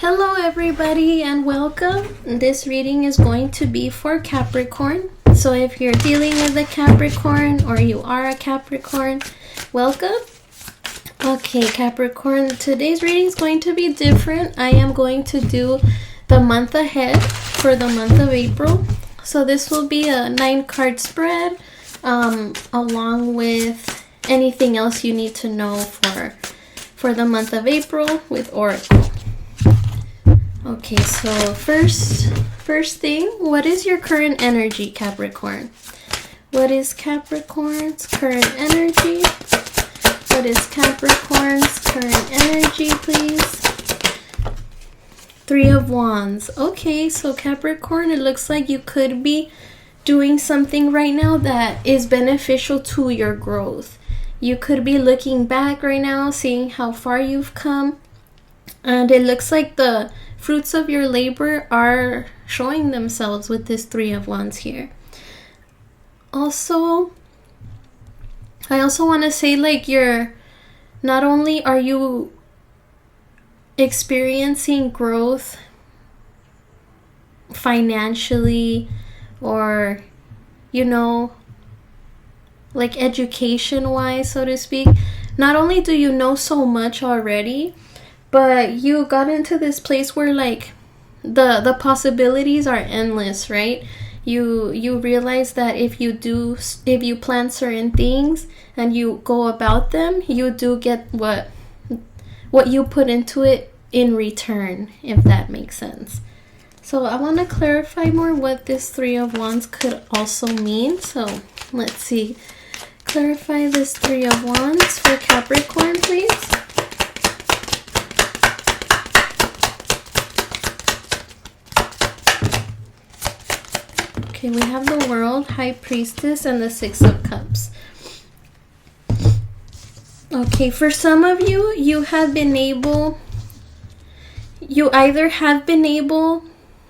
Hello everybody and welcome. This reading is going to be for Capricorn. So if you're dealing with a Capricorn or you are a Capricorn, welcome. Okay, Capricorn, today's reading is going to be different. I am going to do the month ahead for the month of April. So this will be a 9-card spread along with anything else you need to know for the month of April with Oracle. Okay, so first thing, what is your current energy, Capricorn? What is Capricorn's current energy? What is Capricorn's current energy, please? 3 of Wands. Okay, so Capricorn, it looks like you could be doing something right now that is beneficial to your growth. You could be looking back right now, seeing how far you've come. And it looks like the fruits of your labor are showing themselves with this 3 of Wands here. Also, I also want to say, like, not only are you experiencing growth financially or, like education-wise, so to speak, not only do you know so much already, but you got into this place where, like, the possibilities are endless, right? You realize that if you plan certain things and you go about them, you do get what you put into it in return, if that makes sense. So I want to clarify more what this 3 of Wands could also mean. So let's see. Clarify this 3 of Wands for Capricorn, please. Okay, we have the World, High Priestess, and the 6 of Cups. Okay, for some of you, you either have been able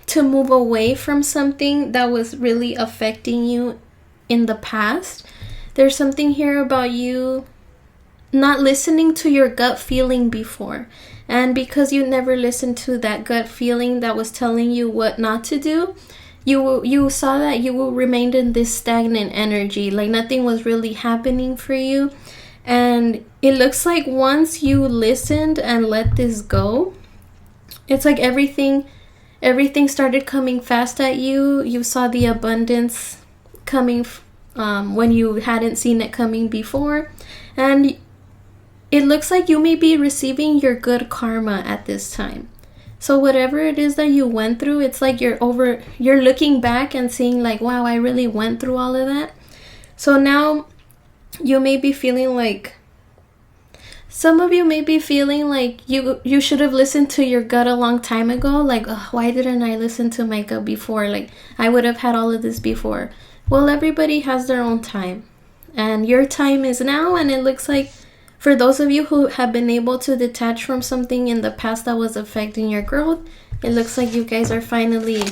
to move away from something that was really affecting you in the past. There's something here about you not listening to your gut feeling before. And because you never listened to that gut feeling that was telling you what not to do, you saw that you remained in this stagnant energy, like nothing was really happening for you. And it looks like once you listened and let this go, it's like everything started coming fast at you. You saw the abundance coming when you hadn't seen it coming before. And it looks like you may be receiving your good karma at this time. So whatever it is that you went through, it's like you're looking back and seeing, like, wow, I really went through all of that. So now you may be feeling like, some of you may be feeling like you should have listened to your gut a long time ago. Like, oh, why didn't I listen to my gut before? Like, I would have had all of this before. Well, everybody has their own time. And your time is now, and it looks like for those of you who have been able to detach from something in the past that was affecting your growth, it looks like you guys are finally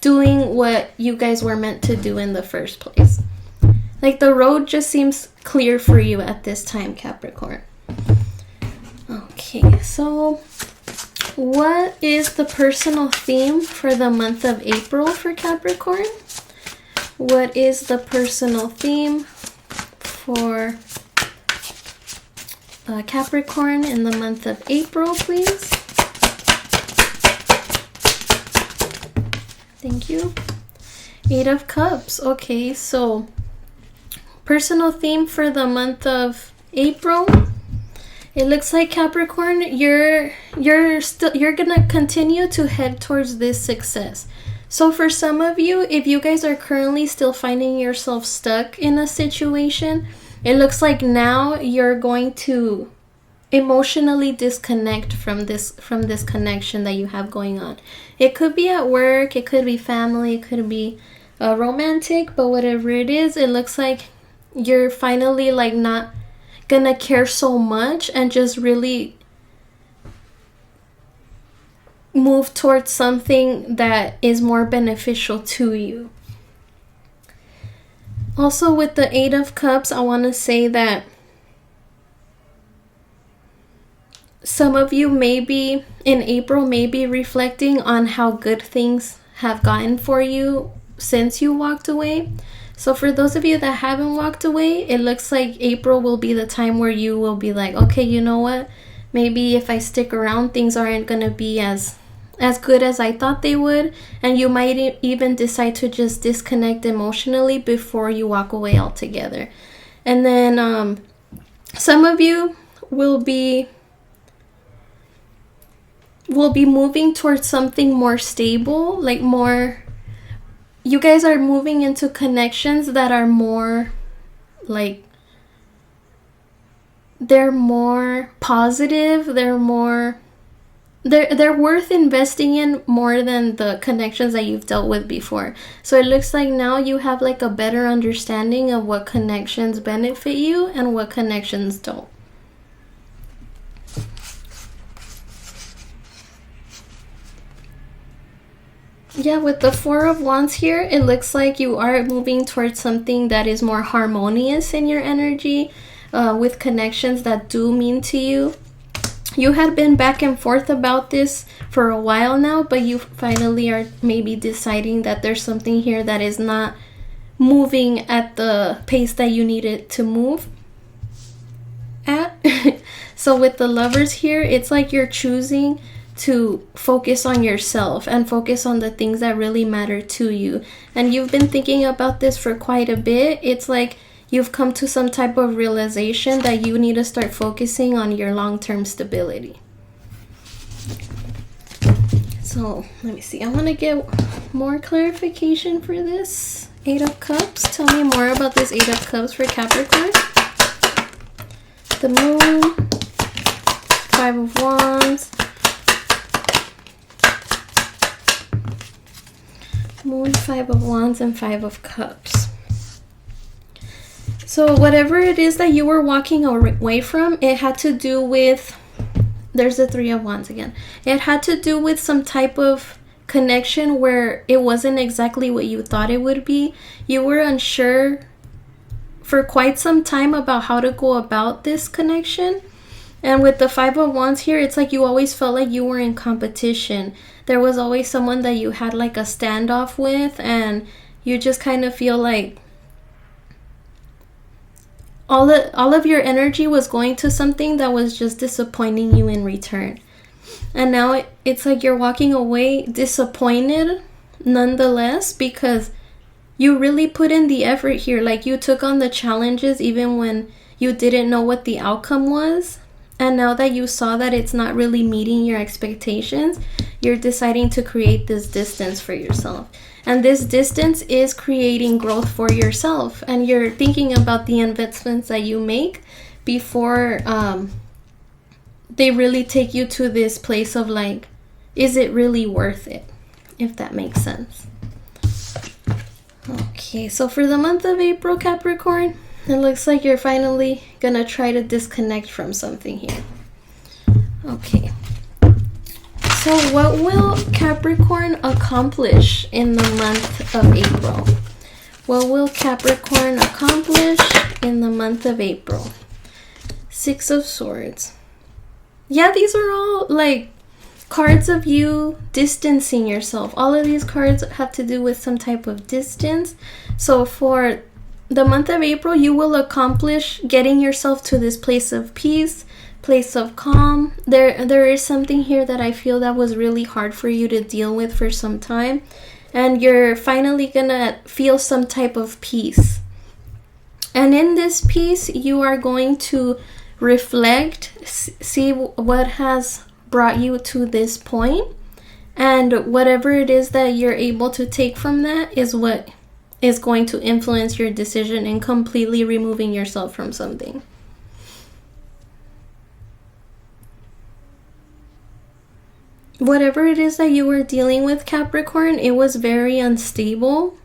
doing what you guys were meant to do in the first place. Like, the road just seems clear for you at this time, Capricorn. Okay, so what is the personal theme for the month of April for Capricorn? What is the personal theme for Capricorn in the month of April, please? Thank you. 8 of Cups. Okay, so personal theme for the month of April. It looks like, Capricorn, you're gonna continue to head towards this success. So for some of you, if you guys are currently still finding yourself stuck in a situation, it looks like now you're going to emotionally disconnect from this connection that you have going on. It could be at work, it could be family, it could be romantic, but whatever it is, it looks like you're finally, like, not gonna care so much and just really move towards something that is more beneficial to you. Also, with the 8 of Cups, I want to say that some of you maybe in April may be reflecting on how good things have gotten for you since you walked away. So for those of you that haven't walked away, it looks like April will be the time where you will be like, okay, you know what? Maybe if I stick around, things aren't going to be as good as I thought they would. And you might even decide to just disconnect emotionally before you walk away altogether. And then some of you will be moving towards something more stable, like more, you guys are moving into connections that are more like, they're more positive, they're worth investing in more than the connections that you've dealt with before. So it looks like now you have like a better understanding of what connections benefit you and what connections don't. Yeah, with the Four of Wands here, it looks like you are moving towards something that is more harmonious in your energy, with connections that do mean to you. You had been back and forth about this for a while now, but you finally are maybe deciding that there's something here that is not moving at the pace that you need it to move at. So with the Lovers here, it's like you're choosing to focus on yourself and focus on the things that really matter to you. And you've been thinking about this for quite a bit. It's like you've come to some type of realization that you need to start focusing on your long-term stability. So let me see. I want to get more clarification for this. Eight of Cups. Tell me more about this Eight of Cups for Capricorn. The Moon. Five of Wands. Moon, Five of Wands, and Five of Cups. So whatever it is that you were walking away from, it had to do with, there's the Three of Wands again. It had to do with some type of connection where it wasn't exactly what you thought it would be. You were unsure for quite some time about how to go about this connection. And with the Five of Wands here, it's like you always felt like you were in competition. There was always someone that you had like a standoff with, and you just kind of feel like all of your energy was going to something that was just disappointing you in return. And now it's like you're walking away disappointed nonetheless, because you really put in the effort here. Like you took on the challenges even when you didn't know what the outcome was. And now that you saw that it's not really meeting your expectations, you're deciding to create this distance for yourself. And this distance is creating growth for yourself. And you're thinking about the investments that you make before they really take you to this place of like, is it really worth it? If that makes sense. Okay, so for the month of April, Capricorn, it looks like you're finally gonna try to disconnect from something here. Okay. So what will Capricorn accomplish in the month of April? What will Capricorn accomplish in the month of April? Six of Swords. Yeah, these are all like cards of you distancing yourself. All of these cards have to do with some type of distance. So for the month of April, you will accomplish getting yourself to this place of peace, place of calm. There is something here that I feel that was really hard for you to deal with for some time, and you're finally gonna feel some type of peace. And in this peace, you are going to reflect, see what has brought you to this point, and whatever it is that you're able to take from that is what is going to influence your decision in completely removing yourself from something. Whatever it is that you were dealing with, Capricorn, it was very unstable,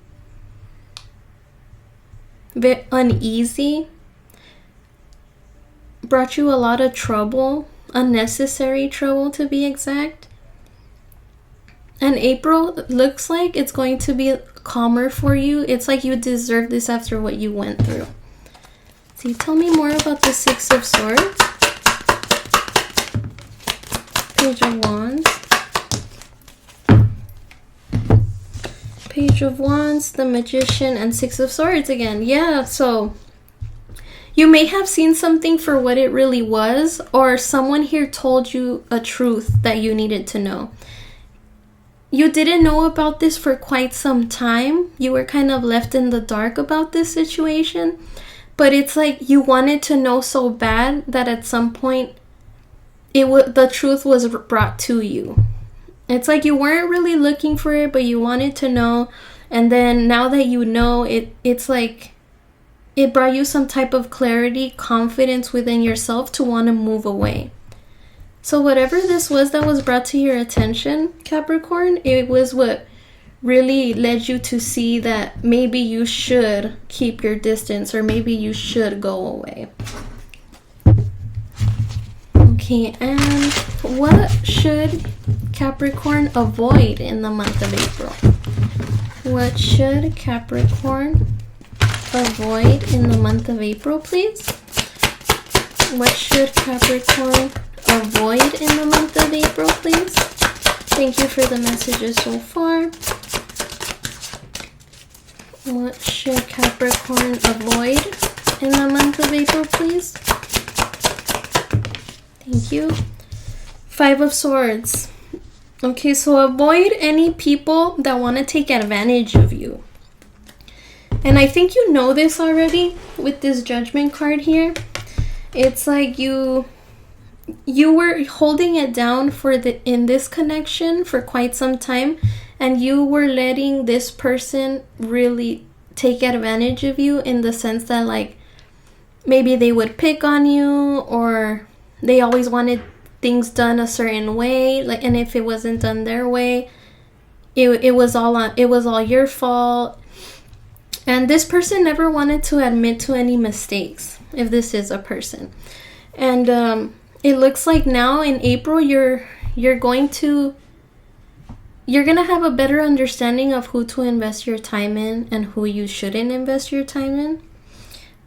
very uneasy, brought you a lot of trouble, unnecessary trouble to be exact. And April looks like it's going to be calmer for you. It's like you deserve this after what you went through. See, tell me more about the Six of Swords. Page of Wands. Page of Wands, the Magician, and Six of Swords again. Yeah, so you may have seen something for what it really was, or someone here told you a truth that you needed to know. You didn't know about this for quite some time. You were kind of left in the dark about this situation. But it's like you wanted to know so bad that at some point the truth was brought to you. It's like you weren't really looking for it, but you wanted to know. And then now that you know, it's like it brought you some type of clarity, confidence within yourself to want to move away. So whatever this was that was brought to your attention, Capricorn, it was what really led you to see that maybe you should keep your distance, or maybe you should go away. Okay, and what should Capricorn avoid in the month of April? What should Capricorn avoid in the month of April, please? What should Capricorn avoid in the month of April, please? Thank you for the messages so far. What should Capricorn avoid in the month of April, please? Thank you. Five of Swords. Okay, so avoid any people that want to take advantage of you. And I think you know this already with this Judgment card here. It's like you were holding it down in this connection for quite some time, and you were letting this person really take advantage of you, in the sense that like maybe they would pick on you, or they always wanted things done a certain way, like, and if it wasn't done their way, it was all your fault. And this person never wanted to admit to any mistakes, if this is a person. And it looks like now in April you're gonna have a better understanding of who to invest your time in and who you shouldn't invest your time in.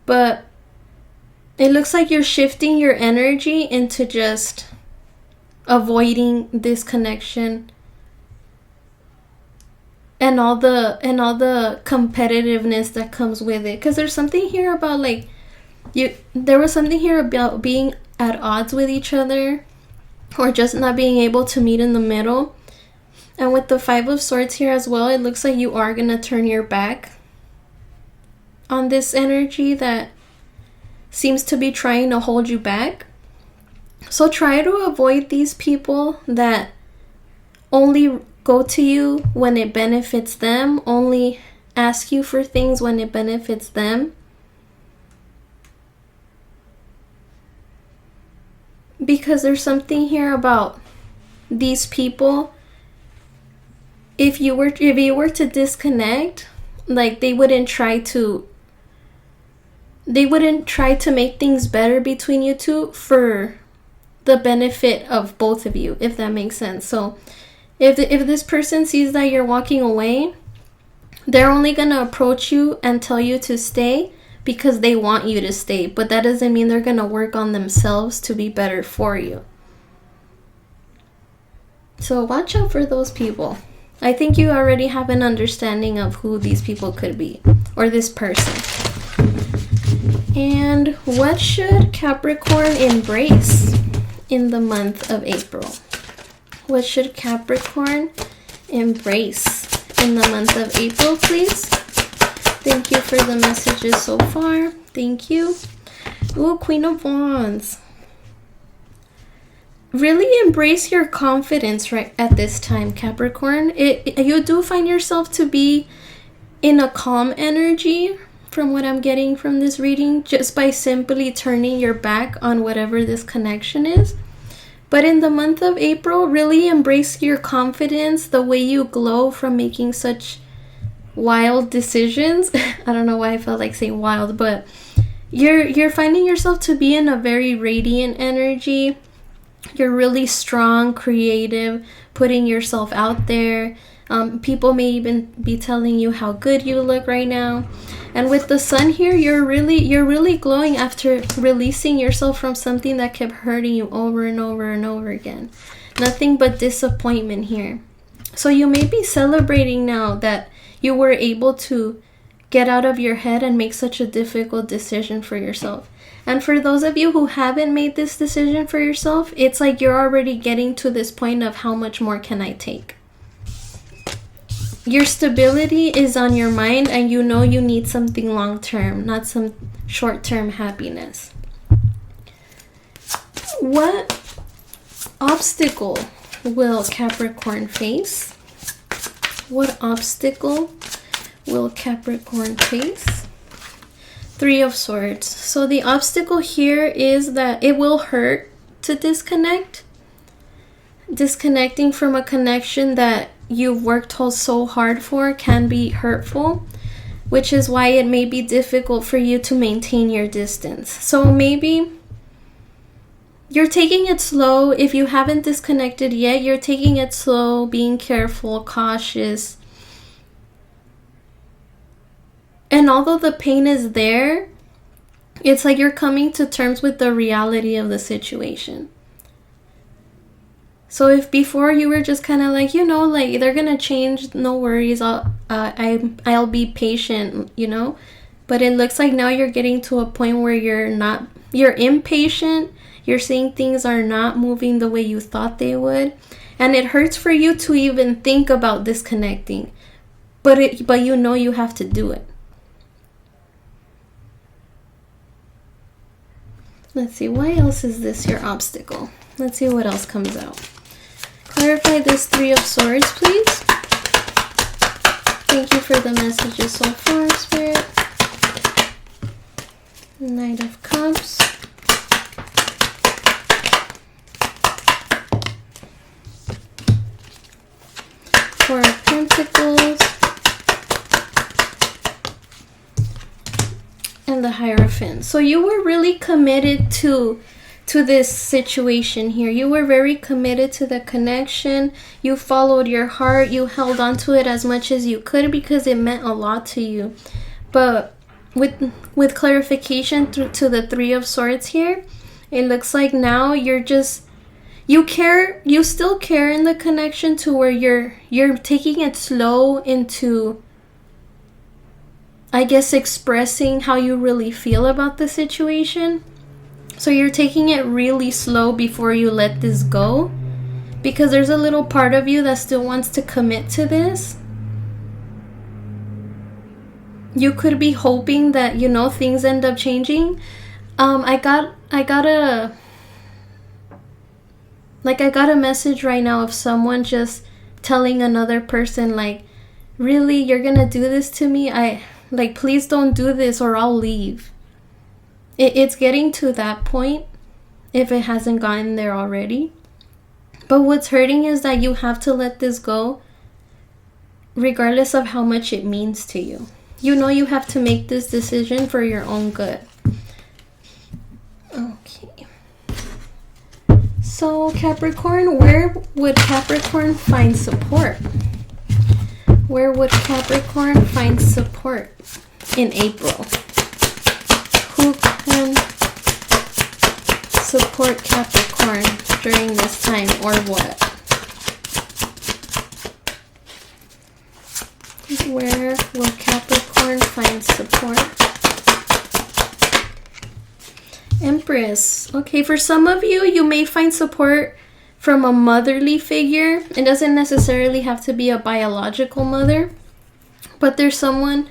But it looks like you're shifting your energy into just avoiding this connection and all the competitiveness that comes with it. Because there's something here about like there was something here about being at odds with each other, or just not being able to meet in the middle. And with the Five of Swords here as well, it looks like you are going to turn your back on this energy that seems to be trying to hold you back. So try to avoid these people that only go to you when it benefits them, only ask you for things when it benefits them. Because there's something here about these people. If you were to disconnect, like they wouldn't try to make things better between you two for the benefit of both of you, if that makes sense. So if this person sees that you're walking away, they're only gonna approach you and tell you to stay because they want you to stay, but that doesn't mean they're gonna work on themselves to be better for you. So watch out for those people. I think you already have an understanding of who these people could be, or this person. And what should Capricorn embrace in the month of April? What should Capricorn embrace in the month of April, please? Thank you for the messages so far. Thank you. Ooh, Queen of Wands. Really embrace your confidence right at this time, Capricorn. You do find yourself to be in a calm energy from what I'm getting from this reading, just by simply turning your back on whatever this connection is. But in the month of April, really embrace your confidence, the way you glow from making such wild decisions. I don't know why I felt like saying wild, but you're finding yourself to be in a very radiant energy. You're really strong, creative, putting yourself out there. People may even be telling you how good you look right now. And with the sun here, you're really glowing after releasing yourself from something that kept hurting you over and over and over again. Nothing but disappointment here. So you may be celebrating now that you were able to get out of your head and make such a difficult decision for yourself. And for those of you who haven't made this decision for yourself, it's like you're already getting to this point of how much more can I take? Your stability is on your mind, and you know you need something long-term, not some short-term happiness. What obstacle will Capricorn face? What obstacle will Capricorn face? Three of Swords. So the obstacle here is that it will hurt to disconnect. Disconnecting from a connection that you've worked so hard for can be hurtful, which is why it may be difficult for you to maintain your distance. So maybe you're taking it slow. If you haven't disconnected yet, you're taking it slow, being careful, cautious. And although the pain is there, it's like you're coming to terms with the reality of the situation. So if before you were just kind of like, you know, like they're gonna change, no worries, I'll be patient, you know. But it looks like now you're getting to a point where you're impatient. You're seeing things are not moving the way you thought they would, and it hurts for you to even think about disconnecting. But you know you have to do it. Let's see, why else is this your obstacle? Let's see what else comes out. Clarify this Three of Swords, please. Thank you for the messages so far, Spirit. Knight of Cups. Four of Pentacles. And the Hierophant. So you were really committed to this situation here. You were very committed to the connection. You followed your heart. You held on to it as much as you could because it meant a lot to you. But with clarification to the Three of Swords here, it looks like now you still care in the connection to where you're taking it slow into, I guess, expressing how you really feel about the situation. So you're taking it really slow before you let this go, because there's a little part of you that still wants to commit to this. You could be hoping that, you know, things end up changing. I got a message right now of someone just telling another person, like, really, you're gonna do this to me? Please don't do this or I'll leave. It's getting to that point, if it hasn't gotten there already. But what's hurting is that you have to let this go, regardless of how much it means to you. You know you have to make this decision for your own good. Okay. So Capricorn, where would Capricorn find support? Where would Capricorn find support in April? Who can support Capricorn during this time, or what? Where will Capricorn find support? Empress. Okay, for some of you, you may find support from a motherly figure. It doesn't necessarily have to be a biological mother, but there's someone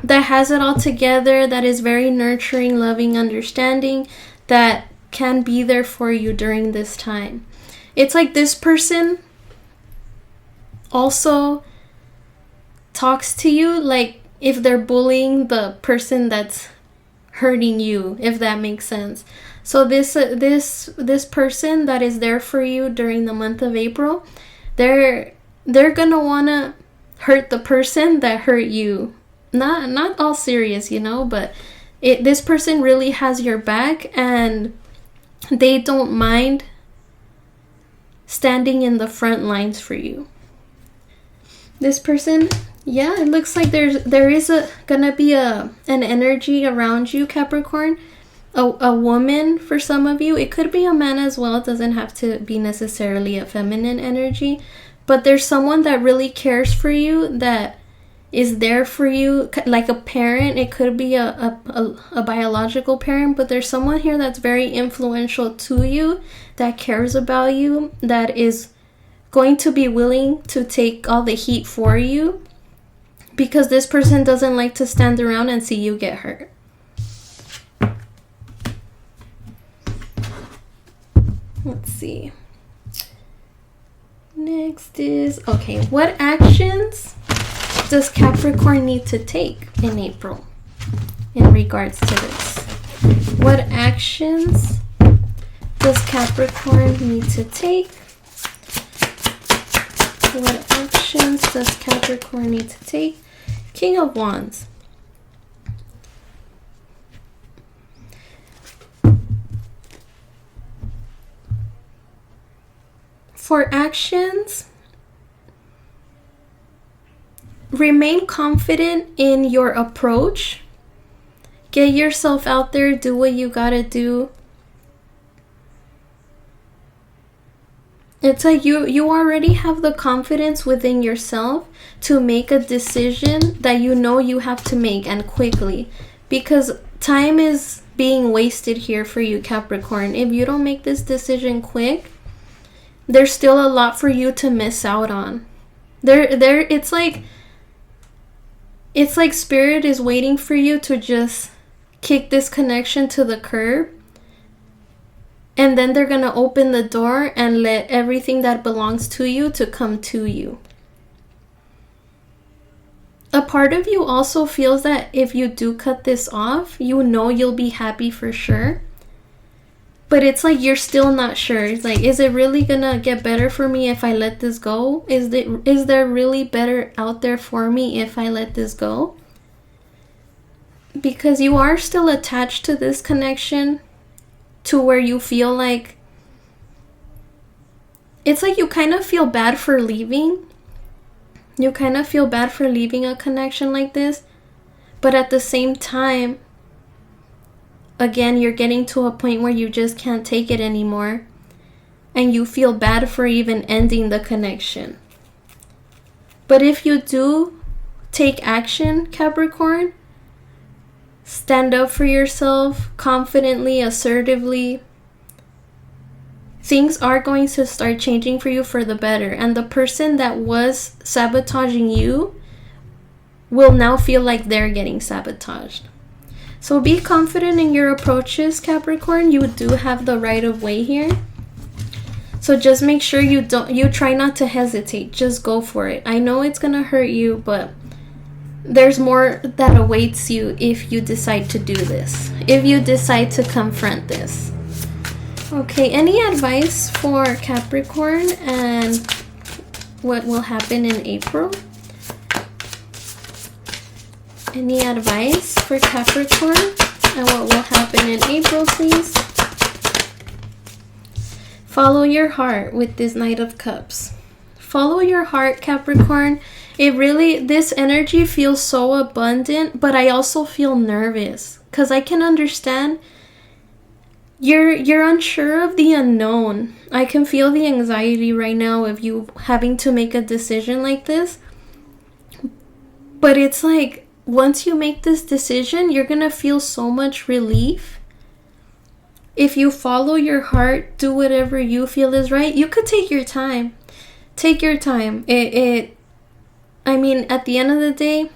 that has it all together, that is very nurturing, loving, understanding, that can be there for you during this time. It's like this person also talks to you like if they're bullying the person that's hurting you, if that makes sense. So this person that is there for you during the month of April, they're gonna wanna hurt the person that hurt you. Not all serious, you know, but this person really has your back, and they don't mind standing in the front lines for you. This person, yeah, it looks like there is gonna be an energy around you, Capricorn, a woman for some of you. It could be a man as well. It doesn't have to be necessarily a feminine energy. But there's someone that really cares for you, that is there for you, like a parent. It could be a biological parent, but there's someone here that's very influential to you, that cares about you, that is going to be willing to take all the heat for you, because this person doesn't like to stand around and see you get hurt. Let's see. Next is, okay, what actions does Capricorn need to take in April in regards to this? What actions does Capricorn need to take? What actions does Capricorn need to take? King of Wands. For actions, remain confident in your approach. Get yourself out there, do what you gotta do. It's like you already have the confidence within yourself to make a decision that you know you have to make, and quickly. Because time is being wasted here for you, Capricorn. If you don't make this decision quick, there's still a lot for you to miss out on. It's like Spirit is waiting for you to just kick this connection to the curb. And then they're going to open the door and let everything that belongs to you to come to you. A part of you also feels that if you do cut this off, you know you'll be happy for sure. But it's like you're still not sure. It's like, is it really going to get better for me if I let this go? Is there really better out there for me if I let this go? Because you are still attached to this connection, to where you feel like, it's like you kind of feel bad for leaving. You kind of feel bad for leaving a connection like this. But at the same time, again, you're getting to a point where you just can't take it anymore. And you feel bad for even ending the connection. But if you do take action, Capricorn, stand up for yourself confidently, assertively, things are going to start changing for you for the better. And the person that was sabotaging you will now feel like they're getting sabotaged. So be confident in your approaches, Capricorn. You do have the right of way here. So just make sure you try not to hesitate. Just go for it. I know it's gonna hurt you, but there's more that awaits you if you decide to do this, if you decide to confront this. Okay, any advice for Capricorn and what will happen in April? Any advice for Capricorn and what will happen in April, please? Follow your heart with this Knight of Cups. Follow your heart, Capricorn. This energy feels so abundant, but I also feel nervous because I can understand you're unsure of the unknown. I can feel the anxiety right now of you having to make a decision like this. But it's like, once you make this decision, you're going to feel so much relief. If you follow your heart, do whatever you feel is right. You could take your time. Take your time. I mean, at the end of the day,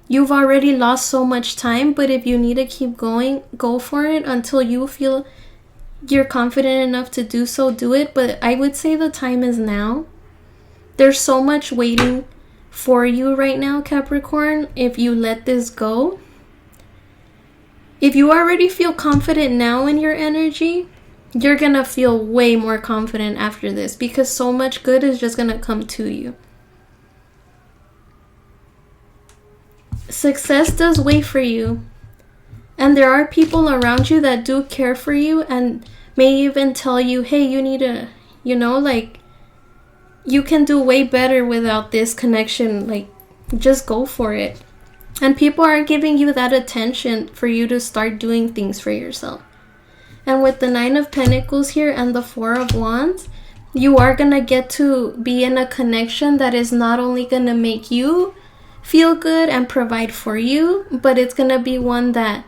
you've already lost so much time, but if you need to keep going, go for it until you feel you're confident enough to do so, do it. But I would say the time is now. There's so much waiting for you right now, Capricorn, if you let this go. If you already feel confident now in your energy, you're going to feel way more confident after this, because so much good is just going to come to you. Success does wait for you. And there are people around you that do care for you and may even tell you, hey, you need to, you can do way better without this connection. Just go for it. And people are giving you that attention for you to start doing things for yourself. And with the 9 of Pentacles here and the 4 of Wands, you are going to get to be in a connection that is not only going to make you feel good and provide for you, but it's going to be one that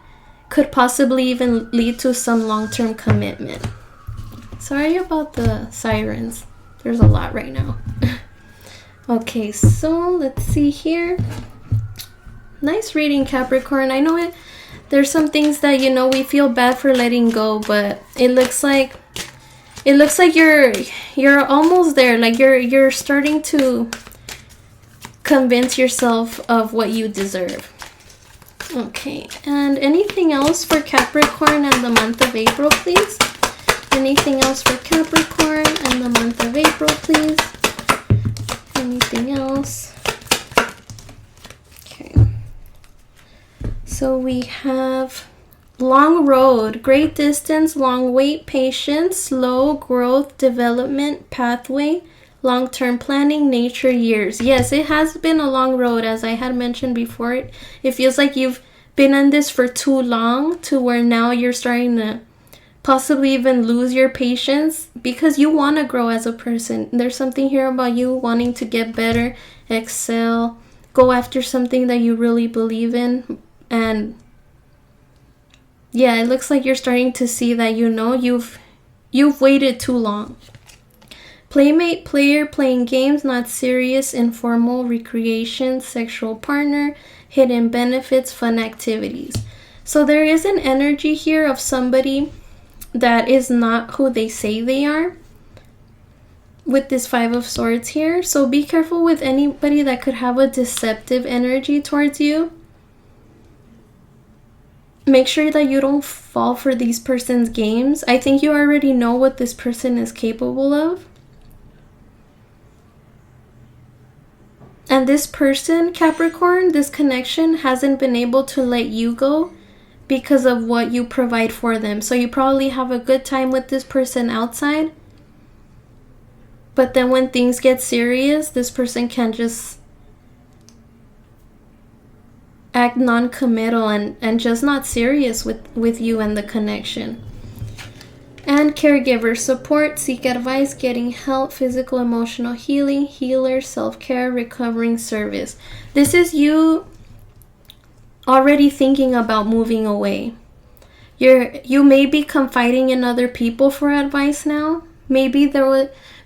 could possibly even lead to some long-term commitment. Sorry about the sirens. There's a lot right now. Okay, so let's see here. Nice reading, Capricorn. I know there's some things that, you know, we feel bad for letting go, but it looks like you're almost there. Like you're starting to convince yourself of what you deserve. Okay, and anything else for Capricorn and the month of April, please? Anything else for Capricorn and the month of April, please? Anything else? Okay. So we have long road, great distance, long wait, patience, slow growth, development, pathway, long-term planning, nature, years. Yes, it has been a long road, as I had mentioned before. It feels like you've been in this for too long to where now you're starting to possibly even lose your patience because you want to grow as a person. There's something here about you wanting to get better, excel, go after something that you really believe in. And yeah, it looks like you're starting to see that, you know, you've waited too long. Playmate, player, playing games, not serious, informal, recreation, sexual partner, hidden benefits, fun activities. So there is an energy here of somebody that is not who they say they are with this 5 of Swords here. So be careful with anybody that could have a deceptive energy towards you. Make sure that you don't fall for these person's games. I think you already know what this person is capable of. And this person, Capricorn, this connection hasn't been able to let you go because of what you provide for them. So you probably have a good time with this person outside. But then when things get serious, this person can just act non-committal and just not serious with you and the connection. And caregiver support, seek advice, getting help, physical, emotional healing, healer, self-care, recovering service. This is you already thinking about moving away. You may be confiding in other people for advice now. Maybe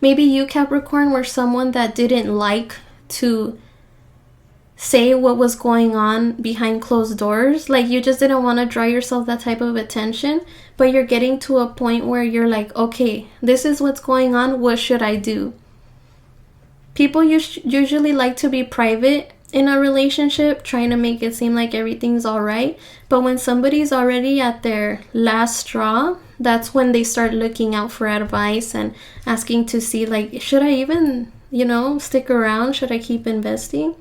you, Capricorn, were someone that didn't like to say what was going on behind closed doors. Like you just didn't want to draw yourself that type of attention, but you're getting to a point where you're like, okay, this is what's going on. What should I do? People usually like to be private in a relationship, trying to make it seem like everything's all right. But when somebody's already at their last straw, that's when they start looking out for advice and asking to see, like, should I even, stick around? Should I keep investing?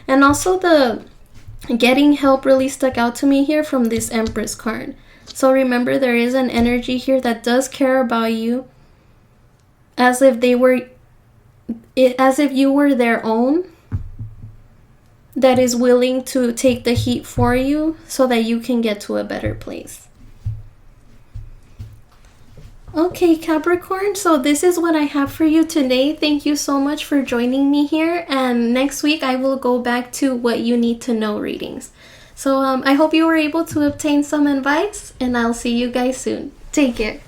And also the getting help really stuck out to me here from this Empress card. So remember, there is an energy here that does care about you as if you were their own, that is willing to take the heat for you so that you can get to a better place. Okay, Capricorn, so this is what I have for you today. Thank you so much for joining me here. And next week, I will go back to what you need to know readings. So I hope you were able to obtain some advice, and I'll see you guys soon. Take care.